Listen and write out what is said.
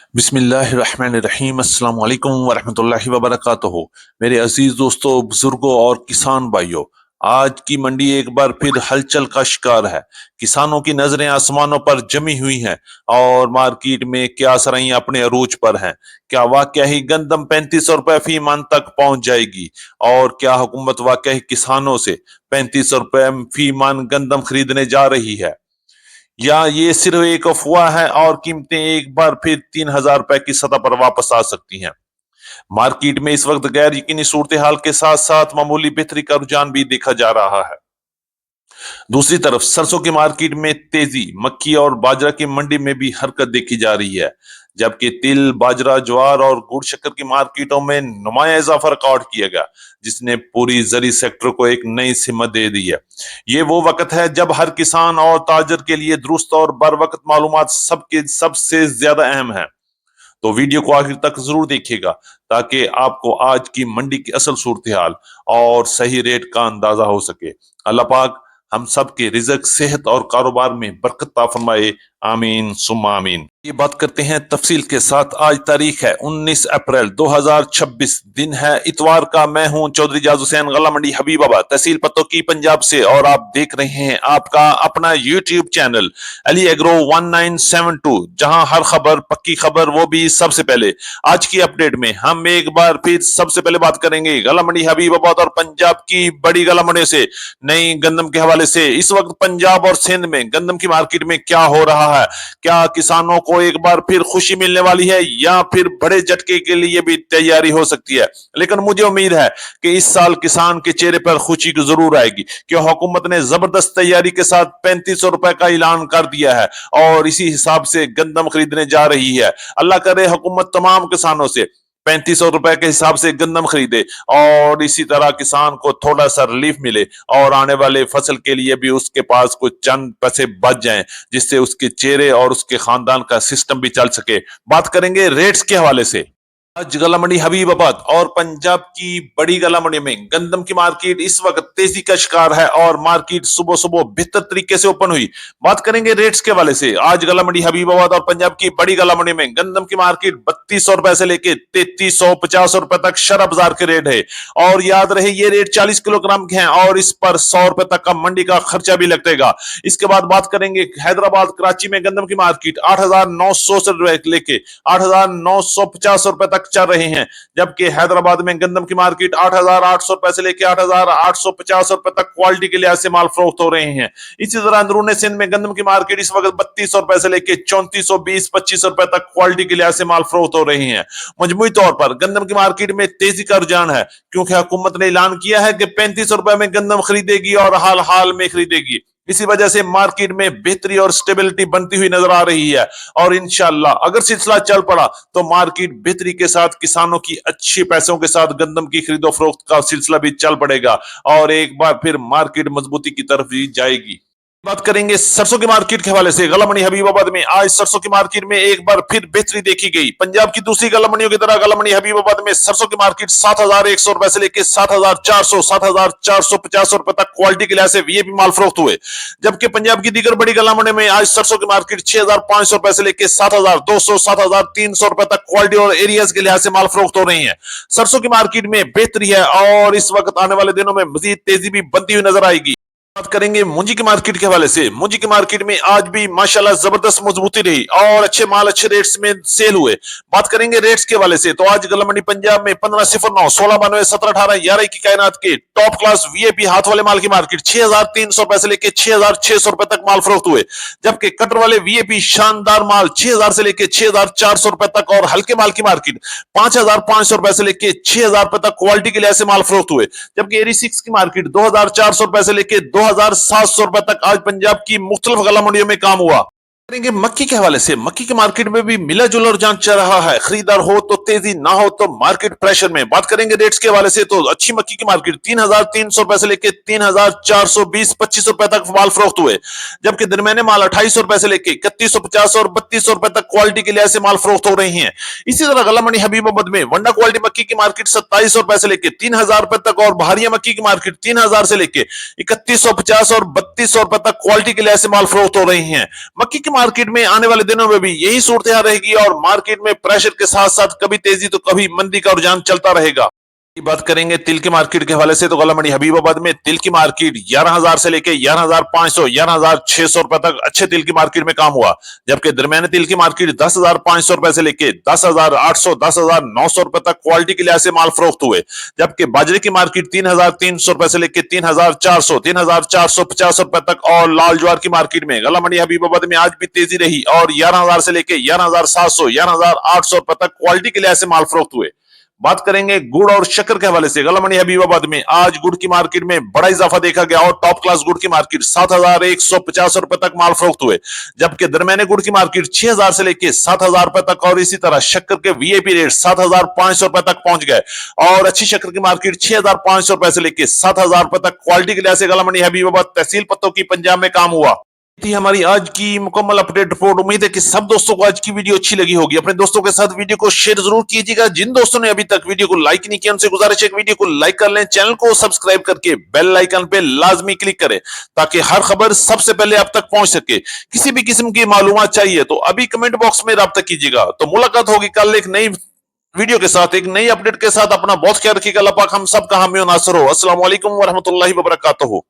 बिस्मिल्लाहिर्रहमानिर्रहीम अस्सलाम वालेकुम वरहमतुल्लाहि वबरकातुहू। मेरे अजीज दोस्तों, बुजुर्गों और किसान भाइयों, आज की मंडी एक बार फिर हलचल का शिकार है। किसानों की नजरें आसमानों पर जमी हुई हैं और मार्केट में क्या सराइयां अपने अरूज पर हैं। क्या वाकया ही गंदम 3500 रुपए फी मन तक पहुंच जाएगी? और क्या हुकूमत वाकया ही किसानों से 3500 रुपए फी मन गंदम खरीदने जा रही है, या ये सिर्फ एक अफवाह है और कीमतें एक बार फिर 3000 रुपए की सतह पर वापस आ सकती हैं? मार्केट में इस वक्त गैर यकीनी सूरत हाल के साथ साथ मामूली बेहतरी का रुझान भी देखा जा रहा है। दूसरी तरफ सरसों की मार्केट में तेजी, मक्की और बाजरा की मंडी में भी हरकत देखी जा रही है, जबकि तिल, बाजरा, ज्वार और गुड़ शक्कर की मार्केटों में नुमाया इजाफा रिकॉर्ड किया गया, जिसने पूरी जरी सेक्टर को एक नई सिमत दे दी है। ये वो वक्त है जब हर किसान और ताजर के लिए दुरुस्त और बर वक्त मालूमात सबके सबसे ज्यादा अहम है। तो वीडियो को आखिर तक जरूर देखिएगा ताकि आपको आज की मंडी की असल सूरत हाल और सही रेट का अंदाजा हो सके। अल्लाह पाक हम सब के रिजक, सेहत और कारोबार में बरकत अता फरमाए। आमीन सुम्मा आमीन। ये बात करते हैं तफसील के साथ। आज तारीख है 19 अप्रैल 2026, दिन है इतवार का। मैं हूं चौधरी जाज हुसैन, गला मंडी हबीबाबाद, तहसील पत्तोकी, पंजाब से, और आप देख रहे हैं आपका अपना यूट्यूब चैनल अली एग्रो 1972, जहां हर खबर पक्की खबर, वो भी सबसे पहले। आज की अपडेट में हम एक बार फिर सबसे पहले बात करेंगे गला मंडी हबीबाबाद और पंजाब की बड़ी गला मंडी से नई गंदम के हवाले से। इस वक्त पंजाब और सिंध में गंदम की मार्केट में क्या हो रहा है? क्या किसानों को एक बार फिर खुशी मिलने वाली है या फिर बड़े झटके के लिए भी तैयारी हो सकती है? लेकिन मुझे उम्मीद है कि इस साल किसान के चेहरे पर खुशी जरूर आएगी, कि हुकूमत ने जबरदस्त तैयारी के साथ 3500 रुपए का ऐलान कर दिया है और इसी हिसाब से गंदम खरीदने जा रही है। अल्लाह करे हुकूमत तमाम किसानों से 3500 रुपए के हिसाब से गंदम खरीदे और इसी तरह किसान को थोड़ा सा रिलीफ मिले और आने वाले फसल के लिए भी उसके पास कुछ चंद पैसे बच जाएं, जिससे उसके चेहरे और उसके खानदान का सिस्टम भी चल सके। बात करेंगे रेट्स के हवाले से। आज गला मंडी हबीबाबाद और पंजाब की बड़ी गला मंडी में गंदम की मार्केट इस वक्त तेजी का शिकार है और मार्केट सुबह सुबह बेहतर तरीके से ओपन हुई। बात करेंगे रेट्स के वाले से। आज गला मंडी हबीबाबाद और पंजाब की बड़ी गला मंडी में गंदम की मार्केट 3200 रुपए से लेके 3350 रुपए तक शरा बाजार के रेट है। और याद रहे ये रेट 40 किलोग्राम के हैं और इस पर 100 रुपए तक का मंडी का खर्चा भी लगेगा। इसके बाद बात करेंगे हैदराबाद कराची में गंदम की मार्केट 8900 से लेके 8950 रुपए तक चल रहे हैं, जबकि हैदराबाद में गंदम की मार्केट 8800 रुपए से लेकर 8850 रुपए तक क्वालिटी के लिहाज से माल फरोख्त हो रहे हैं। इसी तरह अंदरूनी सिंध में गंदम की मार्केट इस वक्त 3200 रुपए से लेकर 3420 25 रुपए तक क्वालिटी के लिहाज से माल फरोख्त हो रहे हैं। मजमूई तौर पर गंदम की मार्केट में तेजी का रुझान है, क्योंकि हुकूमत ने ऐलान किया है कि 3500 रुपए में गंदम खरीदेगी और हाल हाल में खरीदेगी। इसी वजह से मार्केट में बेहतरी और स्टेबिलिटी बनती हुई नजर आ रही है और इंशाल्लाह अगर सिलसिला चल पड़ा तो मार्केट बेहतरी के साथ किसानों की अच्छे पैसों के साथ गंदम की खरीदो फरोख्त का सिलसिला भी चल पड़ेगा और एक बार फिर मार्केट मजबूती की तरफ ही जाएगी। बात करेंगे सरसों की मार्केट के हवाले से। गला मंडी हबीबाबाद में आज सरसों की मार्केट में एक बार फिर बेहतरी देखी गई। पंजाब की दूसरी गला मंडियों की तरह गला मंडी हबीबाबाद में सरसों की मार्केट 7100 रुपए से लेकर 7400 7450 रुपए तक क्वालिटी के लिहाज से वीआईपी माल फरोख्त हुए, जबकि पंजाब की दीगर बड़ी गला मंडी में आज सरसों की मार्केट 6500 रुपए से लेकर 7200 7300 रुपए तक क्वालिटी और एरियाज के लिहाज से माल फरोख्त हो रही है। सरसों की मार्केट में बेहतरी है और इस वक्त आने वाले दिनों में मजीद तेजी भी बनती हुई नजर आएगी। बात करेंगे मुंजी की मार्केट के हवाले से। मुंजी की मार्केट में आज भी माशाल्लाह जबरदस्त मजबूती रही और अच्छे माल अच्छे रेट्स में सेल हुए। बात करेंगे रेट्स के हवाले से तो आज गला मंडी पंजाब में 1509 1692 1718 11 की कायनात के टॉप क्लास वीआईपी हाथ वाले माल की मार्केट 6300 रुपए से लेकर 6600 रुपए तक माल फरोख्त हुए, जबकि कटर वाले वीआईपी शानदार माल 6000 से लेकर 6400 रुपए तक और हल्के माल की मार्केट 5500 रुपए से लेकर 6000 रुपए तक क्वालिटी के लिहाज से माल फरोख्त हुए, जबकि एरी 6 की मार्केट 2400 रुपए से लेकर 2700 रुपए तक आज पंजाब की मुख्तलिफ गला मंडियों में काम हुआ। करेंगे मक्की के हवाले से। मक्की के मार्केट में भी मिला जुला रुझान चल रहा है, खरीदार हो तो तेजी, ना हो तो मार्केट प्रेशर में। बात करेंगे रेट्स के हवाले से तो अच्छी मक्की की मार्केट 3300 रुपए से लेकर 3420 25 रुपए तक माल फरोख्त हुए, जबकि दरमियाने माल 2800 रुपए से लेकर 3150 और 3200 रुपए तक क्वालिटी के लिहाज से माल फरोख्त हो रही है। इसी तरह गला मंडी हबीबाबाद में वंडा क्वालिटी मक्की की मार्केट 2700 रुपए से लेकर 3000 रुपए तक और बहारिया मक्की की मार्केट 3000 से लेकर 3150 और 3200 रुपए तक क्वालिटी के लिहाज से माल फरोख्त हो रही है। मक्की की मार्केट में आने वाले दिनों में भी यही सूरत रहेगी और मार्केट में प्रेशर के साथ साथ कभी तेजी तो कभी मंदी का रुझान चलता रहेगा। बात करेंगे तिल की मार्केट के हवाले से तो गला मंडी हबीबाबाद में तिल की मार्केट 11,000 से लेके 11,500 11,600 रुपए तक अच्छे तिल की मार्केट में काम हुआ, जबकि दरमियाने तिल की मार्केट 10,500 रुपए से लेके 10,800 10,900 रुपए तक क्वालिटी के लिहाज से माल फरोख्त हुए, जबकि बाजरे की मार्केट 3,300 रुपए से लेके 3,400 3,450 रुपए तक और लाल ज्वार की मार्केट में गला मंडी हबीबाबाद में आज भी तेजी रही और 11,000 से लेके 11,700 11,800 रुपए तक क्वालिटी के लिहाज से माल फरोख्त हुए। बात करेंगे गुड़ और शक्कर के हवाले से गला मंडी हबीबाबाद में आज गुड़ की मार्केट में बड़ा इजाफा देखा गया और टॉप क्लास गुड़ की मार्केट 7,150 रुपए तक माल फरोख्त हुए, जबकि दरमियाने गुड़ की मार्केट 6,000 से लेके 7,000 रुपए तक और इसी तरह शक्कर के वीआईपी रेट 7,500 रुपए तक पहुंच गए और अच्छी शक्कर की मार्केट 6,500 रुपए से लेके 7,000 रुपए तक क्वालिटी के लिहाज से गला मंडी हबीबाबाद तहसील पत्तों की पंजाब में काम हुआ। थी हमारी आज की मुकम्मल अपडेट रिपोर्ट। उम्मीद है कि सब दोस्तों को आज की वीडियो अच्छी लगी होगी। अपने दोस्तों के साथ वीडियो को शेयर जरूर कीजिएगा। जिन दोस्तों ने अभी तक वीडियो को लाइक नहीं किया उनसे गुजारिश है कि वीडियो को लाइक कर लें, चैनल को सब्सक्राइब करके बेल आइकन पे लाजमी क्लिक करें ताकि हर खबर सबसे पहले आप तक पहुंच सके। किसी भी किस्म की मालूमात चाहिए तो अभी कमेंट बॉक्स में राब्ता कीजिएगा। तो मुलाकात होगी कल एक नई वीडियो के साथ, एक नई अपडेट के साथ। अपना बहुत ख्याल रखिएगा। अल्लाह पाक हम सब का हामी और नासर हो। अस्सलाम वालेकुम व रहमतुल्लाहि व बरकातहू।